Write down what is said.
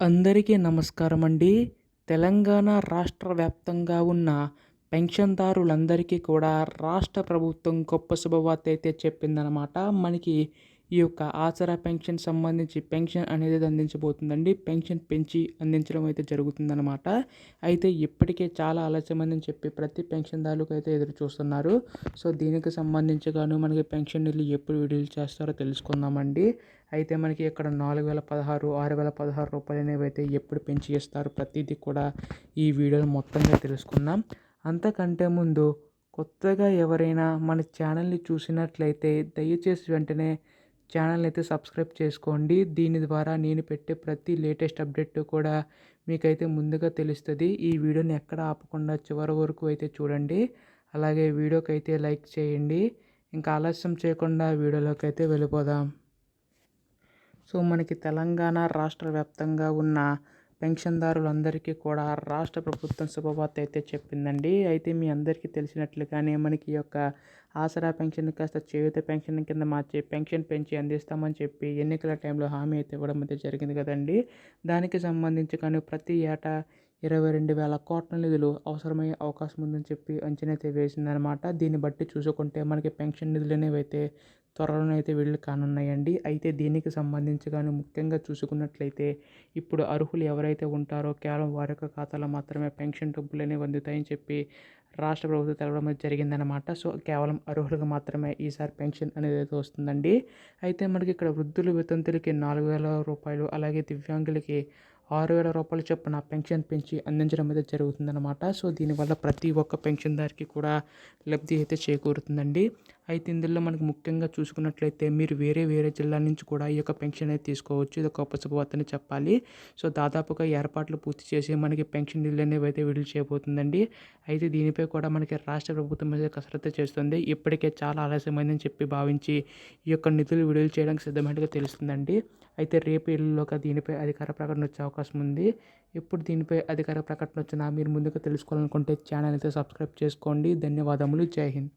అందరికీ నమస్కారం అండి. తెలంగాణ రాష్ట్ర వ్యాప్తంగా ఉన్న పెన్షన్దారులందరికీ కూడా రాష్ట్ర ప్రభుత్వం గొప్ప శుభవార్త అయితే చెప్పిందనమాట. మనకి ఈ యొక్క ఆసరా పెన్షన్ సంబంధించి పెన్షన్ అనేది అందించబోతుందండి. పెన్షన్ పెంచి అందించడం అయితే జరుగుతుందనమాట. అయితే ఇప్పటికే చాలా ఆలస్యమైందని చెప్పి ప్రతి పెన్షన్దారులకు అయితే ఎదురు చూస్తున్నారు. సో దీనికి సంబంధించి గాను మనకి పెన్షన్ నిధులు ఎప్పుడు విడుదల చేస్తారో తెలుసుకుందామండి. అయితే మనకి ఇక్కడ 4016, 6016 రూపాయలు అనేవి అయితే ఎప్పుడు పెంచి ఇస్తారు ప్రతిదీ కూడా ఈ వీడియోలో మొత్తంగా తెలుసుకుందాం. అంతకంటే ముందు కొత్తగా ఎవరైనా మన ఛానల్ని చూసినట్లయితే దయచేసి వెంటనే ఛానల్ని అయితే సబ్స్క్రైబ్ చేసుకోండి. దీని ద్వారా నేను పెట్టే ప్రతి లేటెస్ట్ అప్డేట్ కూడా మీకైతే ముందుగా తెలుస్తుంది. ఈ వీడియోని ఎక్కడ ఆపకుండా చివరి వరకు అయితే చూడండి. అలాగే వీడియోకి అయితే లైక్ చేయండి. ఇంకా ఆలస్యం చేయకుండా వీడియోలోకి అయితే వెళ్ళిపోదాం. సో మనకి తెలంగాణ రాష్ట్ర వ్యాప్తంగా ఉన్న పెన్షన్దారులందరికీ కూడా రాష్ట్ర ప్రభుత్వం శుభవార్త అయితే చెప్పిందండి. అయితే మీ అందరికీ తెలిసినట్లుగానే మనకి ఈ యొక్క ఆసరా పెన్షన్ కాస్త చేయూత పెన్షన్ కింద మార్చి పెన్షన్ పెంచి అందిస్తామని చెప్పి ఎన్నికల టైంలో హామీ అయితే ఇవ్వడం అయితే జరిగింది కదండి. దానికి సంబంధించి కానీ ప్రతి ఏటా 22,000 కోట్ల నిధులు అవసరమయ్యే అవకాశం ఉందని చెప్పి అంచనా అయితే వేసిందనమాట. దీన్ని బట్టి చూసుకుంటే మనకి పెన్షన్ నిధులు అనేవి అయితే త్వరలోనే అయితే విడుదల కానున్నాయండి. అయితే దీనికి సంబంధించి కానీ ముఖ్యంగా చూసుకున్నట్లయితే ఇప్పుడు అర్హులు ఎవరైతే ఉంటారో కేవలం వారి యొక్క ఖాతాలో మాత్రమే పెన్షన్ డబ్బులు అనేవి అందుతాయని చెప్పి రాష్ట్ర ప్రభుత్వం తెలవడం అయితే జరిగిందనమాట. సో కేవలం అర్హులకు మాత్రమే ఈసారి పెన్షన్ అనేది అయితే వస్తుందండి. అయితే మనకి ఇక్కడ వృద్ధులు వితంతులకి 4,000 రూపాయలు, అలాగే దివ్యాంగులకి 6,000 రూపాయలు చొప్పున పెన్షన్ పెంచి అందించడం అయితే జరుగుతుందన్నమాట. సో దీనివల్ల ప్రతి ఒక్క పెన్షన్దారికి కూడా లబ్ధి అయితే చేకూరుతుందండి. అయితే ఇందులో మనకు ముఖ్యంగా చూసుకున్నట్లయితే మీరు వేరే జిల్లా నుంచి కూడా ఈ యొక్క పెన్షన్ అయితే తీసుకోవచ్చు. ఇది ఒక గొప్ప శుభవార్తని చెప్పాలి. సో దాదాపుగా ఏర్పాట్లు పూర్తి చేసి మనకి పెన్షన్ నిధులు అనేవి అయితే విడుదల చేయబోతుందండి. అయితే దీనిపై కూడా మనకి రాష్ట్ర ప్రభుత్వం మీద కసరత్తు చేస్తుంది. ఇప్పటికే చాలా ఆలస్యమైందని చెప్పి భావించి ఈ యొక్క నిధులు విడుదల చేయడానికి సిద్ధమైనట్టుగా తెలుస్తుందండి. అయితే రేపు ఎల్లుండిలోగా దీనిపై అధికార ప్రకటన వచ్చే అవకాశం ఉంది. ఇప్పుడు దీనిపై అధికార ప్రకటన వచ్చినా మీరు ముందుగా తెలుసుకోవాలనుకుంటే ఛానల్ అయితే సబ్స్క్రైబ్ చేసుకోండి. ధన్యవాదములు. జై హింద్.